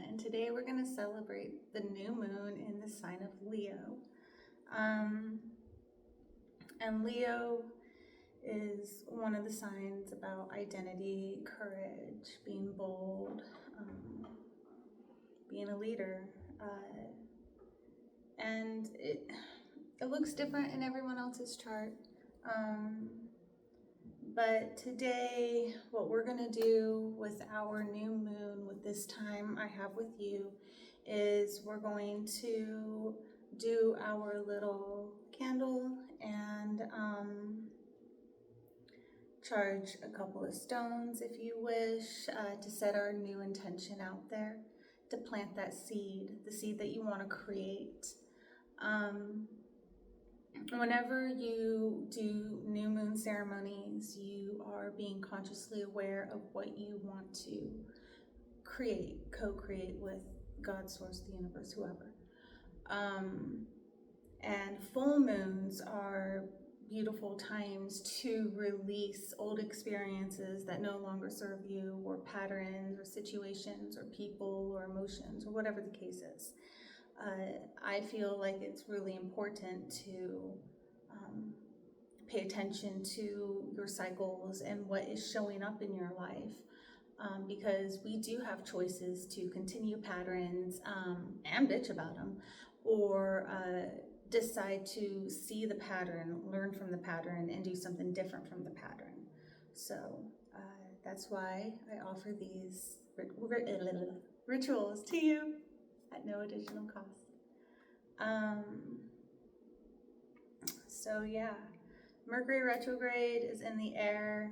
and today we're going to celebrate the new moon in the sign of Leo. And Leo is one of the signs about identity, courage, being bold, being a leader. And it looks different in everyone else's chart. But today, what we're going to do with our new moon, with this time I have with you, is we're going to do our little candle and charge a couple of stones if you wish, to set our new intention out there, to plant that seed, the seed that you want to create. Whenever you do new moon ceremonies, you are being consciously aware of what you want to create, co-create with God, source, the universe, whoever. And full moons are beautiful times to release old experiences that no longer serve you, or patterns or situations or people or emotions or whatever the case is. I feel like it's really important to pay attention to your cycles and what is showing up in your life, because we do have choices to continue patterns and bitch about them, or decide to see the pattern, learn from the pattern, and do something different from the pattern. So that's why I offer these rituals to you at no additional cost. So yeah, Mercury retrograde is in the air.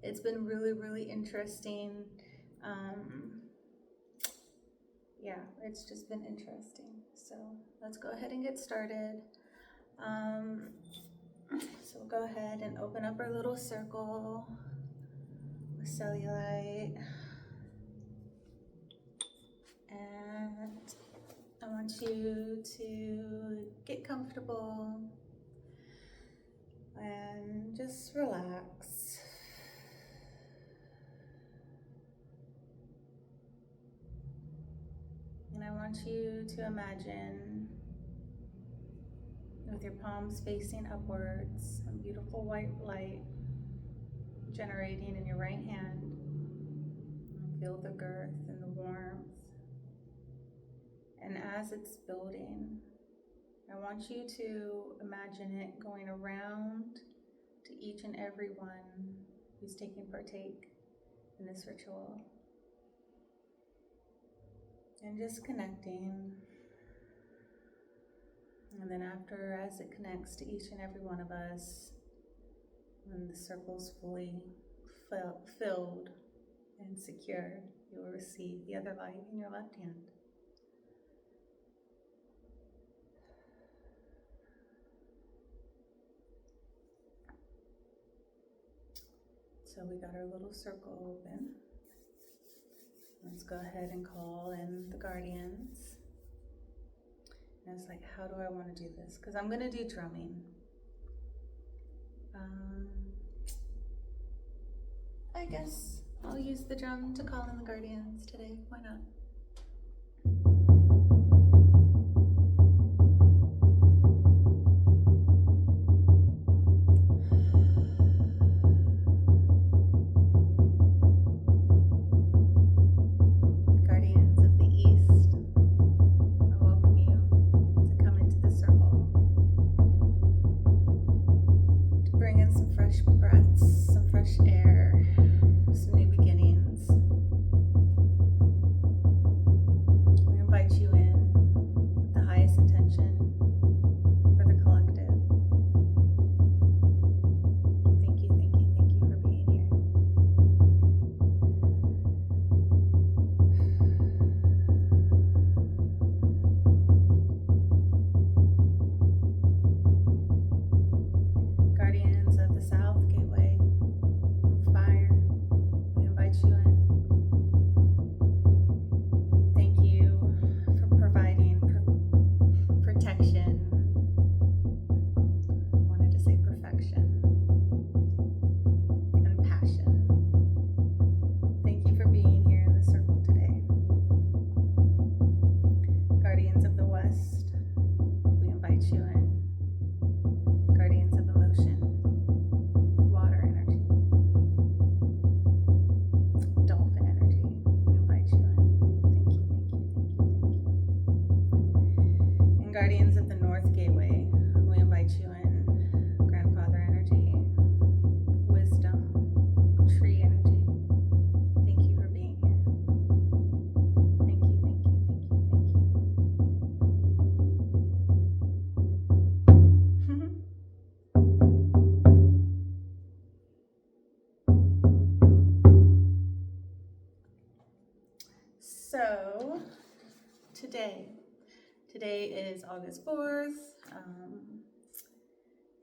It's been really, really interesting. Yeah, it's just been interesting. So let's go ahead and get started. So we'll go ahead and open up our little circle with cellulite. And I want you to get comfortable and just relax. And I want you to imagine, with your palms facing upwards, a beautiful white light generating in your right hand. Feel the girth and the warmth. And as it's building, I want you to imagine it going around to each and every one who's taking partake in this ritual. And just connecting. And then after, as it connects to each and every one of us, when the circle's fully filled and secure, you will receive the other light in your left hand. So we got our little circle open. Let's go ahead and call in the guardians. And it's like, how do I want to do this? Because I'm going to do drumming. I guess I'll use the drum to call in the guardians today. Why not? Guardians of the North Gateway, we invite you in. Grandfather energy, wisdom, tree energy. Thank you for being here. Thank you, thank you, thank you, thank you. So, today is August 4th,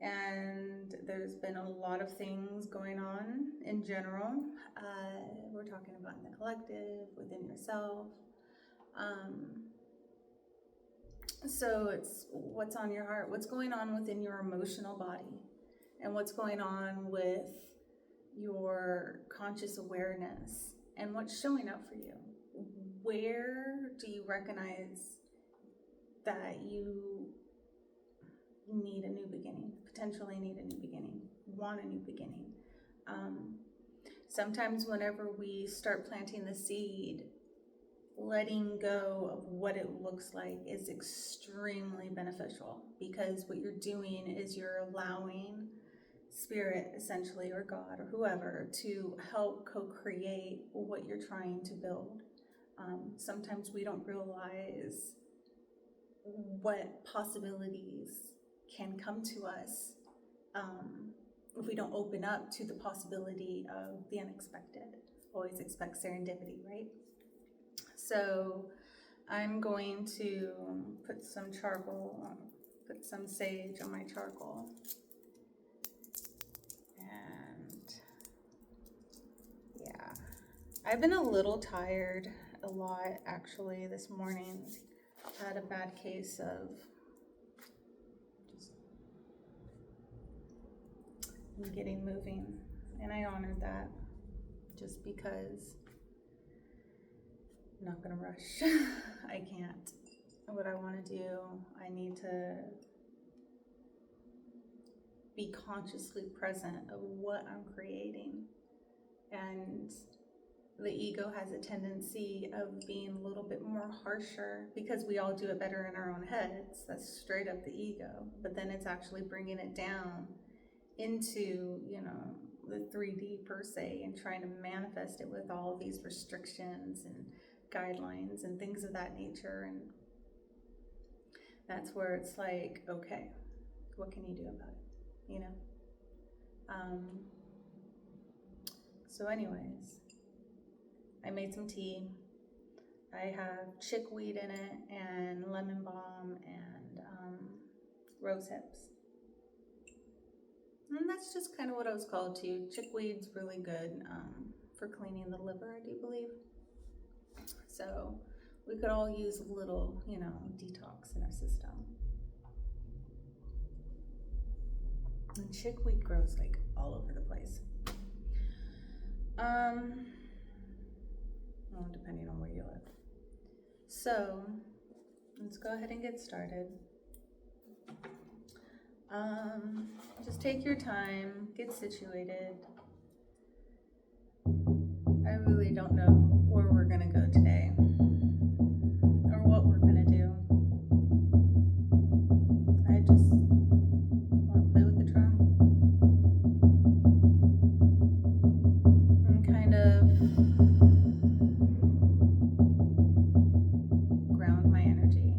and there's been a lot of things going on in general. We're talking about in the collective, within yourself. So it's what's on your heart, what's going on within your emotional body, and what's going on with your conscious awareness, and what's showing up for you. Where do you recognize that you need a new beginning, potentially need a new beginning, want a new beginning? Sometimes whenever we start planting the seed, letting go of what it looks like is extremely beneficial, because what you're doing is you're allowing spirit, essentially, or God, or whoever, to help co-create what you're trying to build. Sometimes we don't realize what possibilities can come to us if we don't open up to the possibility of the unexpected. Always expect serendipity, right? So I'm going to put some charcoal, put some sage on my charcoal. And yeah, I've been a little tired a lot actually this morning. I had a bad case of just getting moving, and I honored that just because I'm not gonna rush. I can't. What I want to do, I need to be consciously present of what I'm creating. And the ego has a tendency of being a little bit more harsher, because we all do it better in our own heads. That's straight up the ego. But then it's actually bringing it down into, the 3D per se, and trying to manifest it with all these restrictions and guidelines and things of that nature. And that's where it's like, okay, what can you do about it? So anyways, I made some tea. I have chickweed in it, and lemon balm, and rose hips. And that's just kind of what I was called to. Chickweed's really good for cleaning the liver, I do believe. So we could all use a little, detox in our system. And chickweed grows like all over the place. Well, depending on where you live. So let's go ahead and get started. Just take your time, get situated. I really don't know where we're gonna go today, or what we're gonna do. I just want to play with the drum and kind of ground my energy.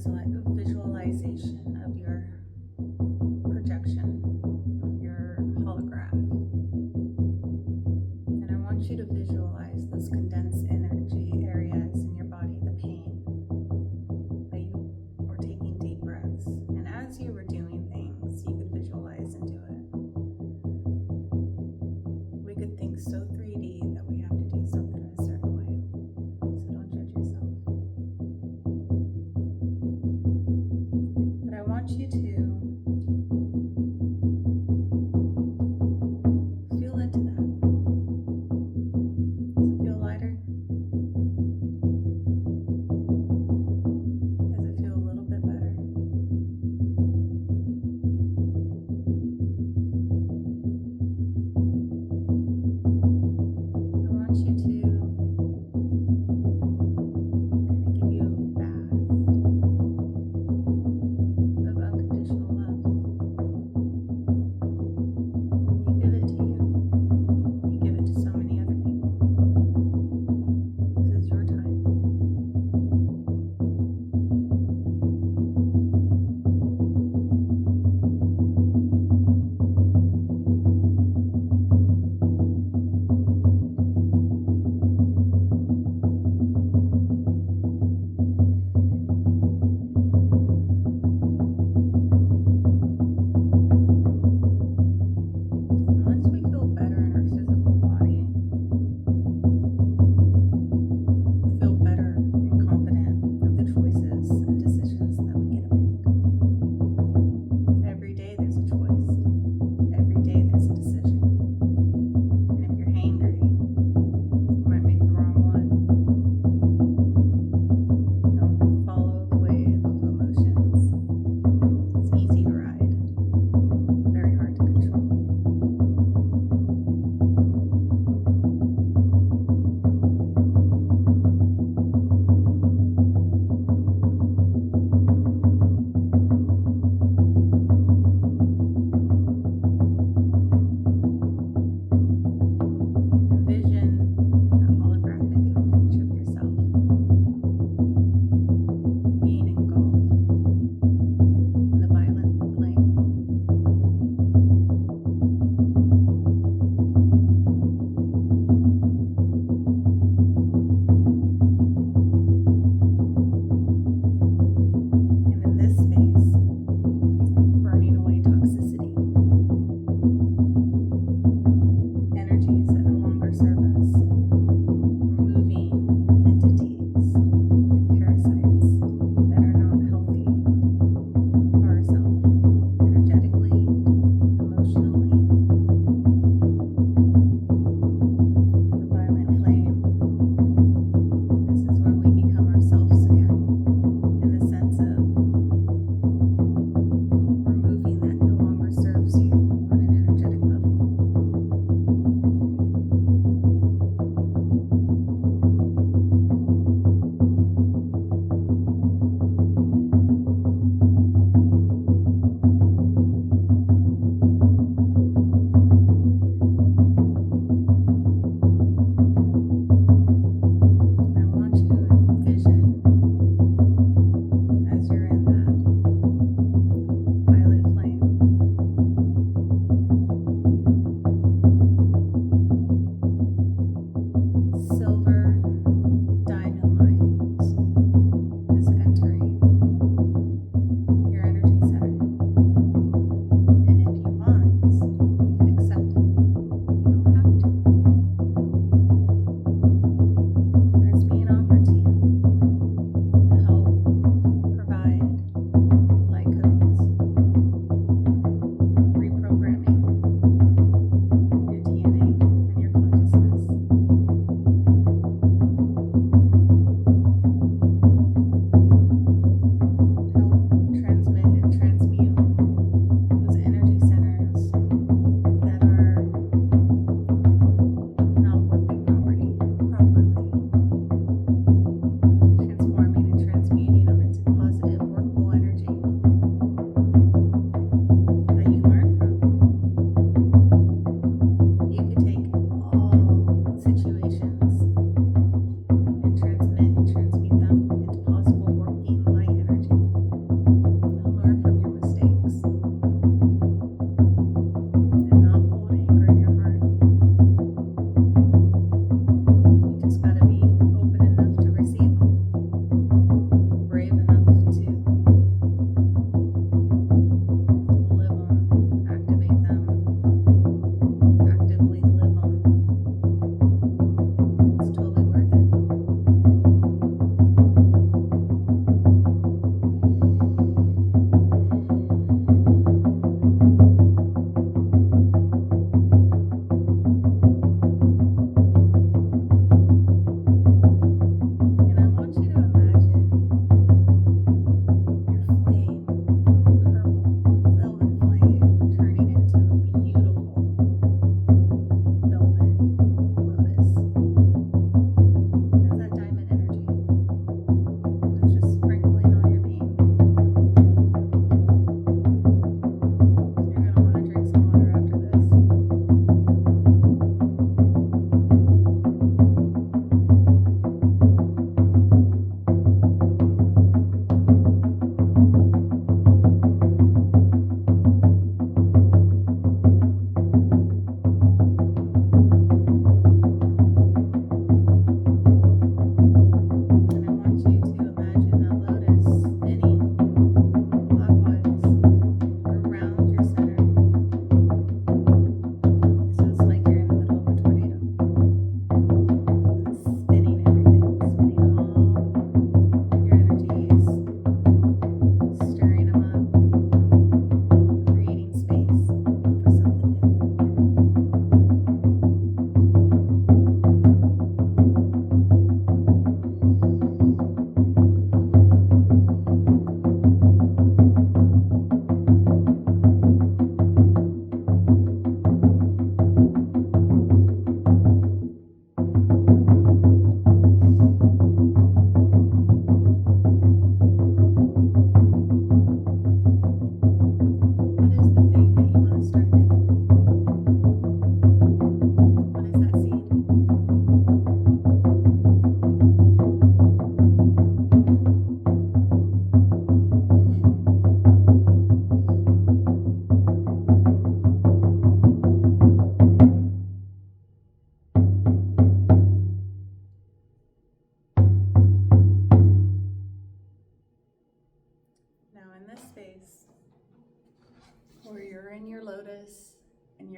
visualization of your projection, of your holograph. And I want you to visualize those condensed energy areas in your body, the pain, that you were taking deep breaths. And as you were doing things, you could visualize into it. We could think so 3D that we have to do something a certain way. So don't judge yourself. But I want you to feel into that. Does it feel lighter? Does it feel a little bit better?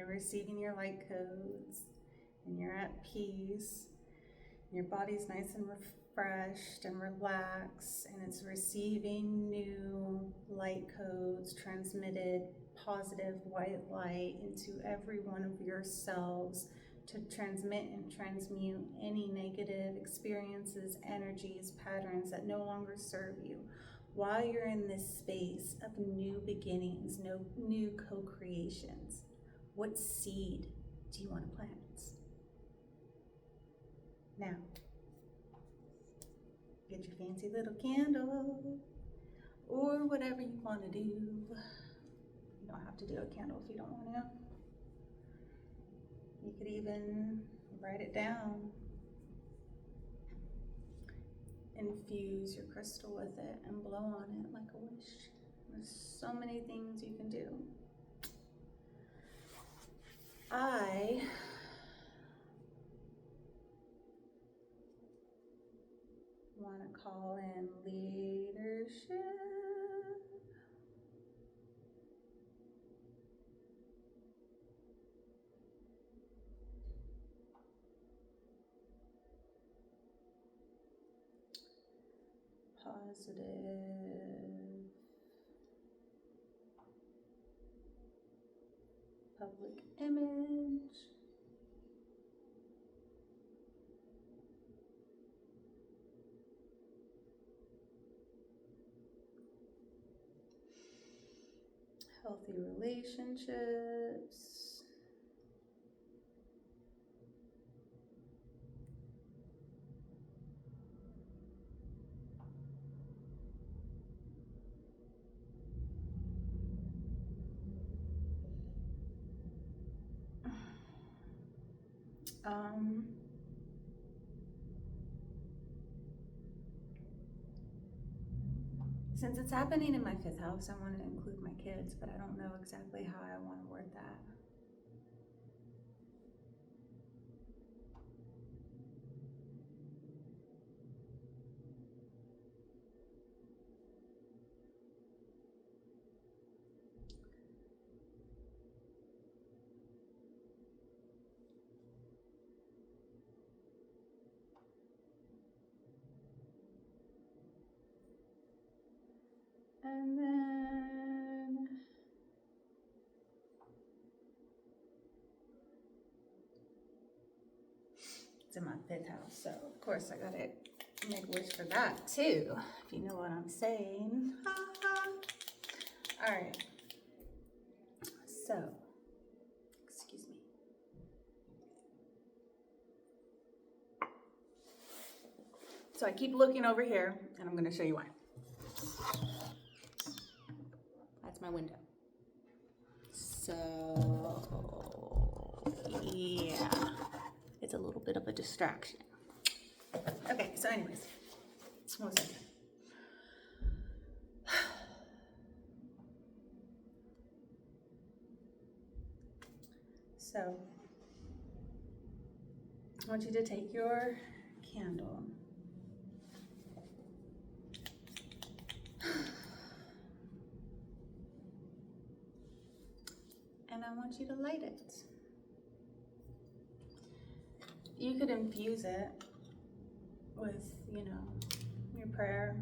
you're receiving your light codes, and you're at peace. Your body's nice and refreshed and relaxed, and it's receiving new light codes transmitted, positive white light into every one of your cells to transmit and transmute any negative experiences, energies, patterns that no longer serve you. While you're in this space of new beginnings, new co-creations, what seed do you want to plant? Now, get your fancy little candle, or whatever you want to do. You don't have to do a candle if you don't want to. You could even write it down. Infuse your crystal with it and blow on it like a wish. There's so many things you can do. I want to call in leadership. Positive public image. Healthy relationships. Since it's happening in my 5th house, I want to include my kids, but I don't know exactly how I want to word that. And then it's in my 5th house, so of course I gotta make a wish for that too, if you know what I'm saying. All right, so, excuse me. So I keep looking over here, and I'm gonna show you why. That's my window. So, yeah, it's a little bit of a distraction. Okay, so anyways, what was I doing? So, I want you to take your candle and I want you to light it. You could infuse it with, your prayer,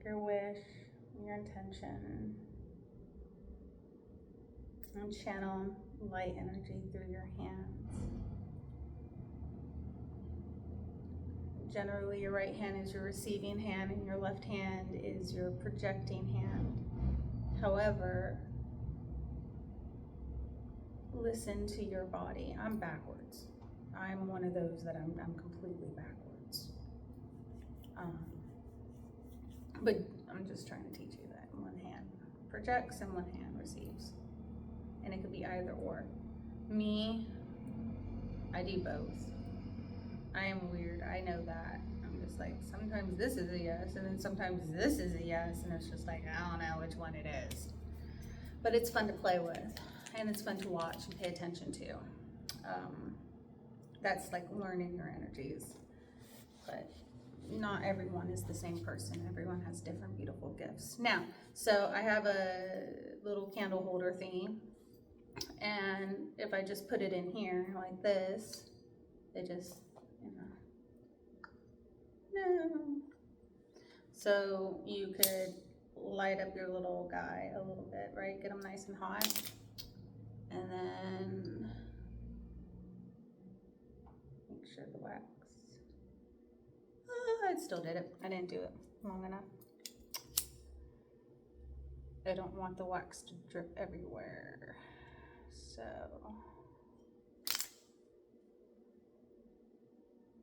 your wish, your intention, and channel light energy through your hands. Generally, your right hand is your receiving hand and your left hand is your projecting hand. However, listen to your body. I'm backwards. I'm one of those that I'm completely backwards. But I'm just trying to teach you that one hand projects and one hand receives. And it could be either or. Me, I do both. I am weird, I know that. I'm just like, sometimes this is a yes, and then sometimes this is a yes, and it's just like, I don't know which one it is. But it's fun to play with, and it's fun to watch and pay attention to. That's like learning your energies. But not everyone is the same person. Everyone has different beautiful gifts. Now, so I have a little candle holder thingy. And if I just put it in here like this, it just, no. So you could light up your little guy a little bit, right? Get him nice and hot. And then make sure the wax. Oh, I still did it. I didn't do it long enough. I don't want the wax to drip everywhere. So,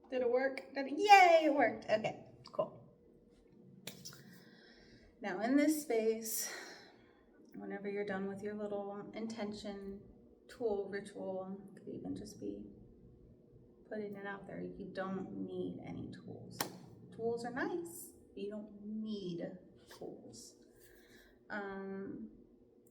did it work? Yay, it worked. Okay, cool. Now in this space, whenever you're done with your little intention, tool, ritual, it could even just be putting it out there. You don't need any tools. Tools are nice, but you don't need tools.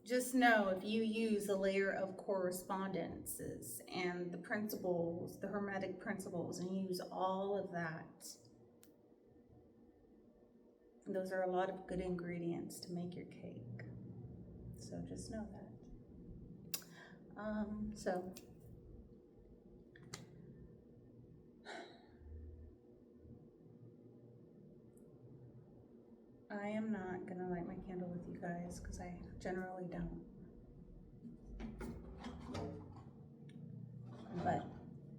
Just know if you use a layer of correspondences and the principles, the Hermetic principles, and use all of that, those are a lot of good ingredients to make your cake. So just know that. So I am not going to light my candle with you guys because I generally don't. But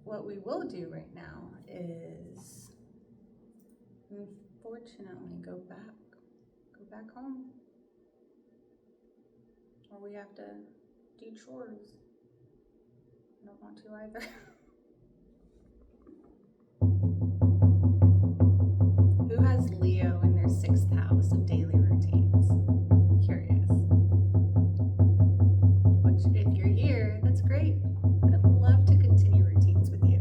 what we will do right now is, unfortunately, go back home. Or we have to do chores. I don't want to either. Who has Leo in their 6th house of daily routines? Curious. Which, if you're here, that's great. I'd love to continue routines with you.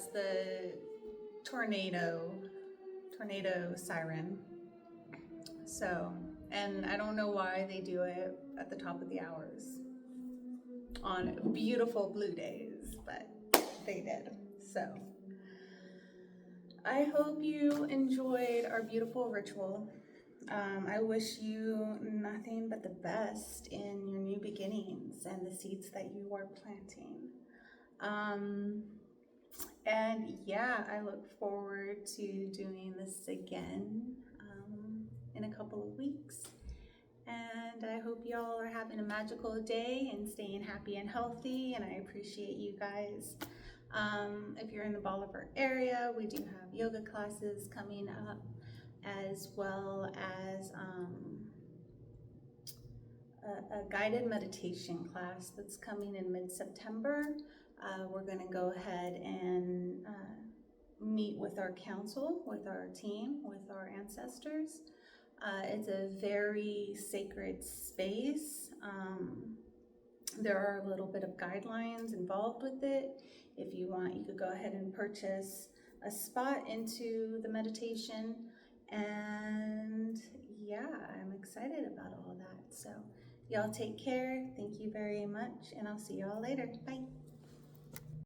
that's the tornado siren. So, and I don't know why they do it at the top of the hours on beautiful blue days, but they did. So, I hope you enjoyed our beautiful ritual. I wish you nothing but the best in your new beginnings and the seeds that you are planting. And yeah, I look forward to doing this again in a couple of weeks. And I hope y'all are having a magical day and staying happy and healthy. And I appreciate you guys. If you're in the Bolivar area, we do have yoga classes coming up, as well as a guided meditation class that's coming in mid-September. We're going to go ahead and meet with our council, with our team, with our ancestors. It's a very sacred space. There are a little bit of guidelines involved with it. If you want, you could go ahead and purchase a spot into the meditation. And yeah, I'm excited about all that. So y'all take care. Thank you very much. And I'll see y'all later. Bye.